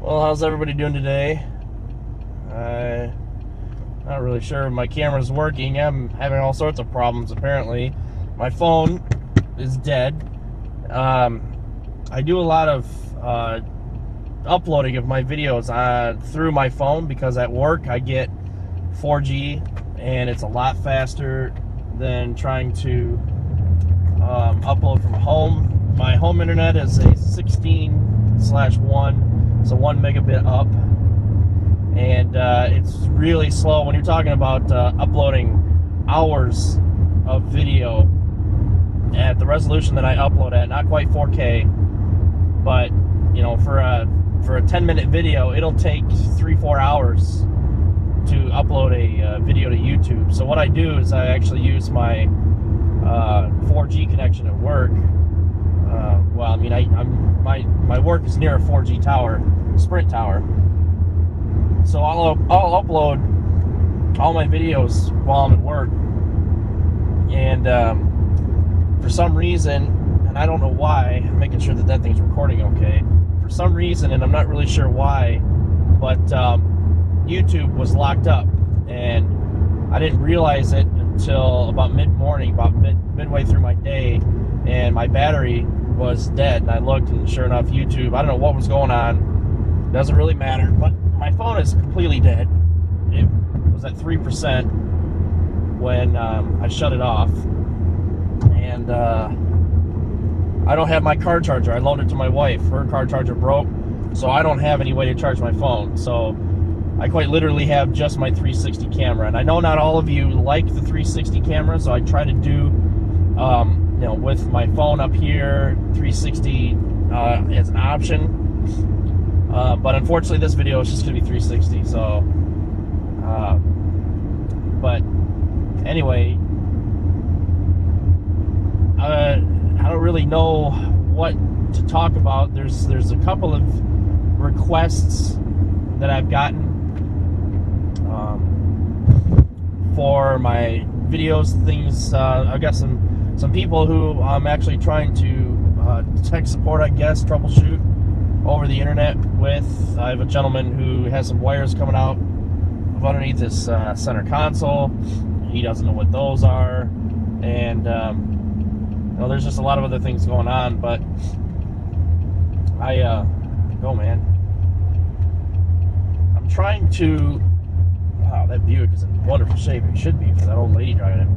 Well, how's everybody doing today? I'm not really sure if my camera's working. I'm having all sorts of problems apparently. My phone is dead. I do a lot of uploading of my videos through my phone because at work I get 4G and it's a lot faster than trying to upload from home. My home internet is a 16/1. It's a 1 megabit up, and it's really slow when you're talking about uploading hours of video at the resolution that I upload at. Not quite 4K, but you know, for a 10-minute video, it'll take 3-4 hours to upload a video to YouTube. So what I do is I actually use my 4G connection at work. Well, I mean, my work is near a 4G tower, Sprint tower. So I'll upload all my videos while I'm at work. And for some reason, and I don't know why, I'm making sure that thing's recording okay. For some reason, and I'm not really sure why, but YouTube was locked up, and I didn't realize it until about mid-morning, about midway through my day, and my battery was dead. And I looked, and sure enough, YouTube, I don't know what was going on. Doesn't really matter, but my phone is completely dead. It was at 3% when I shut it off, and I don't have my car charger. I loaned it to my wife. Her car charger broke, so I don't have any way to charge my phone. So I quite literally have just my 360 camera. And I know not all of you like the 360 camera, so I try to do, you know, with my phone up here, 360 as an option. But unfortunately, this video is just going to be 360. So, but anyway, I don't really know what to talk about. There's a couple of requests that I've gotten for my videos, things. I've got some people who I'm actually trying to tech support, I guess, troubleshoot over the internet with. I have a gentleman who has some wires coming out of underneath his center console. He doesn't know what those are, and you know, there's just a lot of other things going on. But go, man. I'm trying to. Wow, that Buick is in wonderful shape. It should be for that old lady driving it.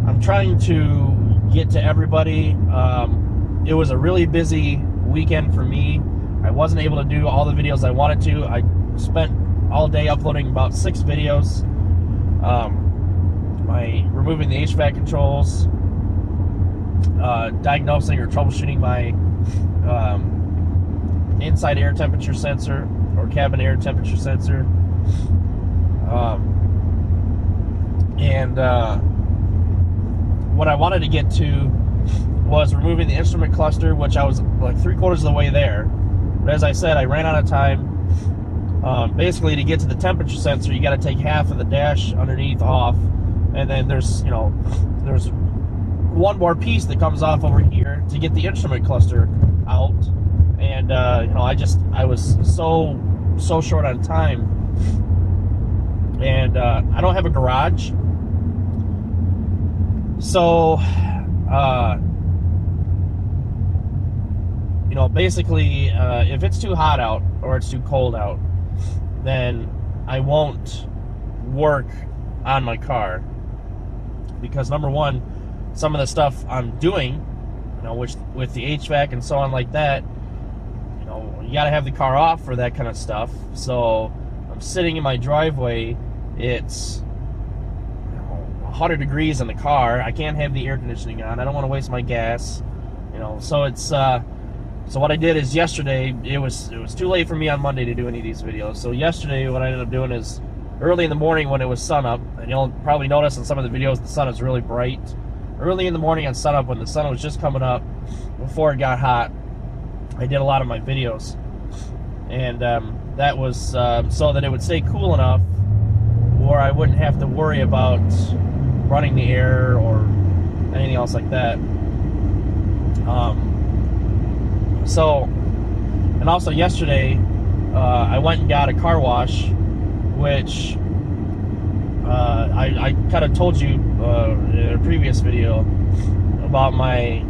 I'm trying to get to everybody. It was a really busy weekend for me. I wasn't able to do all the videos I wanted to. I spent all day uploading about 6 videos. Removing the HVAC controls, diagnosing or troubleshooting my inside air temperature sensor or cabin air temperature sensor, and what I wanted to get to was removing the instrument cluster, which I was like 3/4 of the way there. But as I said, I ran out of time. Basically, to get to the temperature sensor, you got to take half of the dash underneath off, and then there's one more piece that comes off over here to get the instrument cluster out. And you know, I was so short on time, and I don't have a garage, so you know, basically, if it's too hot out or it's too cold out, then I won't work on my car, because number one, some of the stuff I'm doing, you know, with the HVAC and so on like that, you know, you got to have the car off for that kind of stuff. So I'm sitting in my driveway. It's 100 degrees in the car. I can't have the air conditioning on. I don't want to waste my gas, you know. So it's so what I did is yesterday, it was too late for me on Monday to do any of these videos. So yesterday, what I ended up doing is early in the morning when it was sun up, and you'll probably notice in some of the videos the sun is really bright. Early in the morning on sun up, when the sun was just coming up before it got hot, I did a lot of my videos, and that was so that it would stay cool enough where I wouldn't have to worry about running the air or anything else like that. So And also yesterday, I went and got a car wash, which I kind of told you in a previous video about my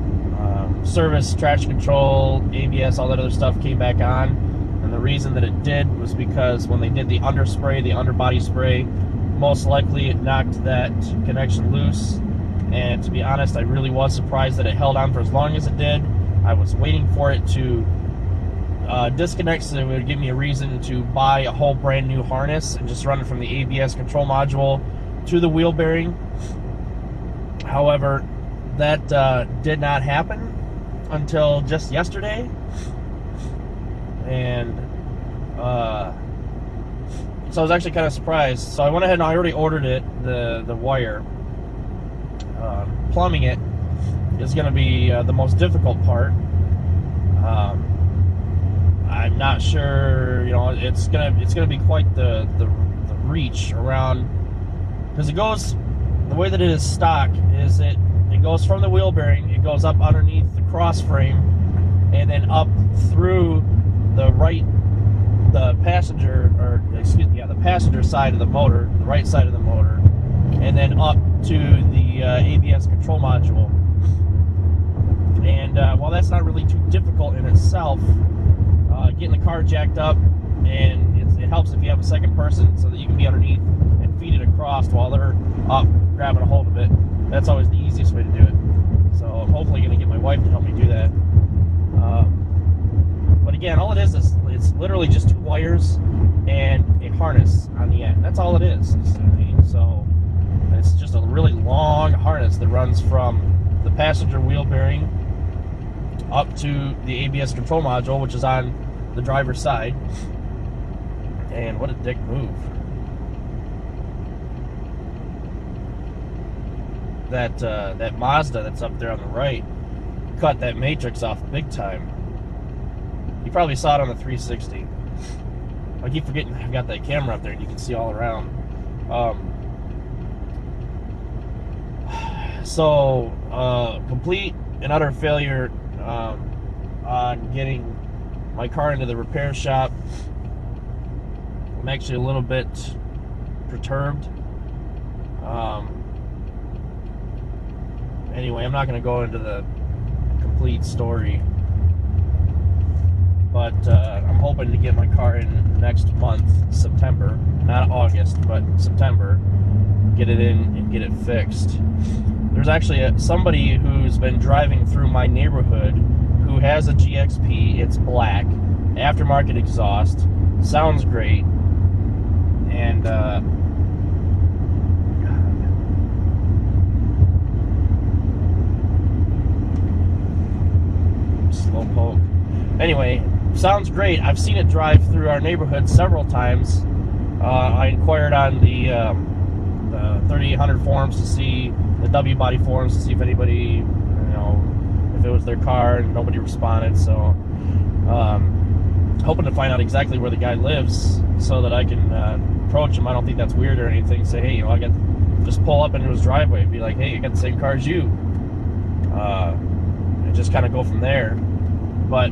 service, traction control, ABS, all that other stuff came back on. And the reason that it did was because when they did the underspray, the underbody spray, most likely it knocked that connection loose. And to be honest, I really was surprised that it held on for as long as it did. I was waiting for it to disconnect so it would give me a reason to buy a whole brand new harness and just run it from the ABS control module to the wheel bearing. However, that did not happen until just yesterday. And so I was actually kind of surprised. So I went ahead and I already ordered it, the wire. Plumbing it is going to be the most difficult part. I'm not sure, you know, it's gonna be quite the reach around, because it goes, the way that it is stock is it goes from the wheel bearing, it goes up underneath the cross frame, and then up through the passenger side of the motor, the right side of the motor, and then up to the ABS control module. And while that's not really too difficult in itself, getting the car jacked up, and it helps if you have a second person so that you can be underneath and feed it across while they're up grabbing a hold of it. That's always the easiest way to do it. So I'm hopefully going to get my wife to help me do that. But again, all it is it's literally just 2 wires and a harness on the end. That's all it is. So it's just a really long harness that runs from the passenger wheel bearing up to the ABS control module, which is on the driver's side. And what a dick move. That Mazda that's up there on the right cut that matrix off big time. You probably saw it on the 360. I keep forgetting I've got that camera up there and you can see all around. Complete and utter failure on getting my car into the repair shop. I'm actually a little bit perturbed. Anyway, I'm not going to go into the complete story, but I'm hoping to get my car in next month, September, not August, but September, get it in and get it fixed. There's actually somebody who's been driving through my neighborhood who has a GXP. It's black, aftermarket exhaust, sounds great, and slow poke. Anyway, sounds great. I've seen it drive through our neighborhood several times. I inquired on the 3800 forums to see, the W body forums to see if anybody, you know, if it was their car, and nobody responded. So hoping to find out exactly where the guy lives so that I can approach him. I don't think that's weird or anything. Say, hey, you know, just pull up into his driveway and be like, hey, I got the same car as you, and just kind of go from there. But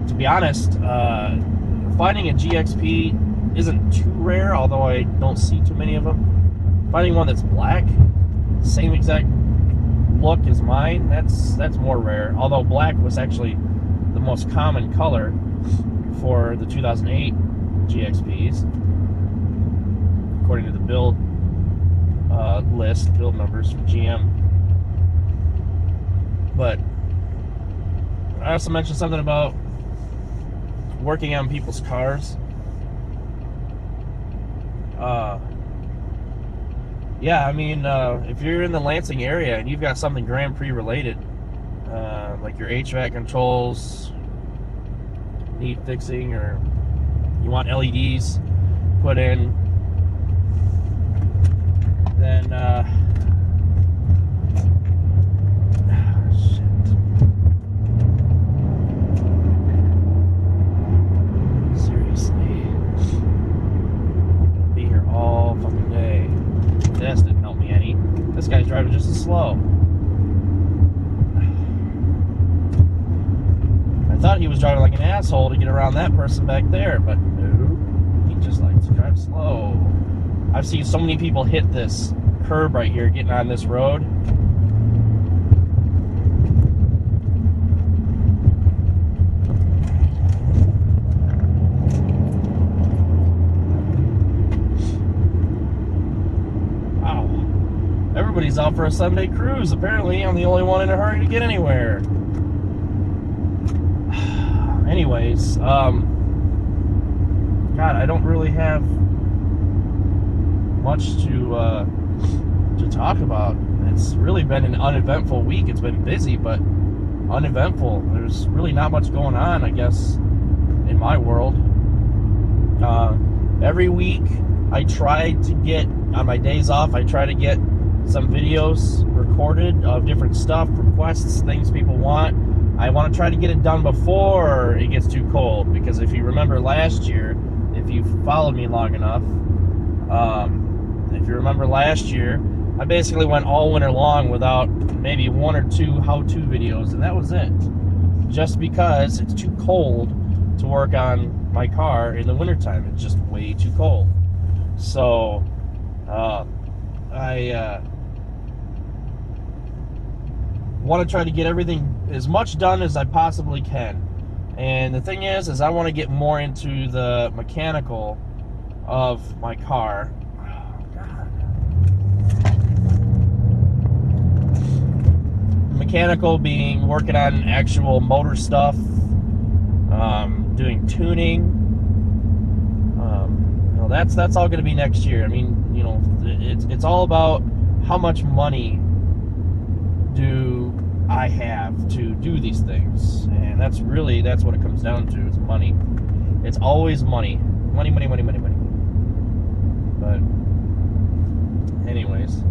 to be honest, finding a GXP isn't too rare, although I don't see too many of them. Finding one that's black, same exact look as mine, that's more rare. Although black was actually the most common color for the 2008 GXPs, according to the build build numbers from GM. But I also mentioned something about working on people's cars. Yeah, I mean, if you're in the Lansing area and you've got something Grand Prix related, like your HVAC controls need fixing, or you want LEDs put in, then seriously, be here all fucking day. This didn't help me any. This guy's driving just as slow. I thought he was driving like an asshole to get around that person back there, but no, he just likes to drive slow. I've seen so many people hit this curb right here getting on this road. Everybody's out for a 7-day cruise. Apparently, I'm the only one in a hurry to get anywhere. Anyways, God, I don't really have much to talk about. It's really been an uneventful week. It's been busy, but uneventful. There's really not much going on, I guess, in my world. Every week, I try to get, on my days off, I try to get some videos recorded of different stuff, requests, things people want. I want to try to get it done before it gets too cold, because if you remember last year, if you followed me long enough, if you remember last year, I basically went all winter long without maybe 1 or 2 how-to videos, and that was it. Just because it's too cold to work on my car in the wintertime. It's just way too cold. So, I want to try to get everything as much done as I possibly can. And the thing is I want to get more into the mechanical of my car. Oh, God. Mechanical being working on actual motor stuff, doing tuning. That's all going to be next year. I mean, it's all about how much money do I have to do these things, and that's what it comes down to. It's money. It's always money. Money. But anyways,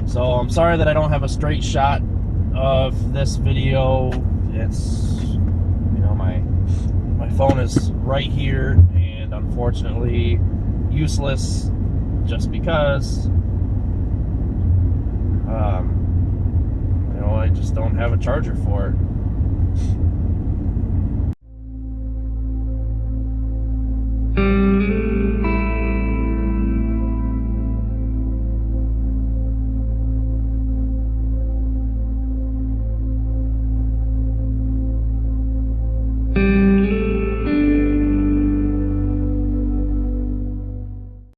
so I'm sorry that I don't have a straight shot of this video. It's, my phone is right here, and unfortunately useless, just because I just don't have a charger for it.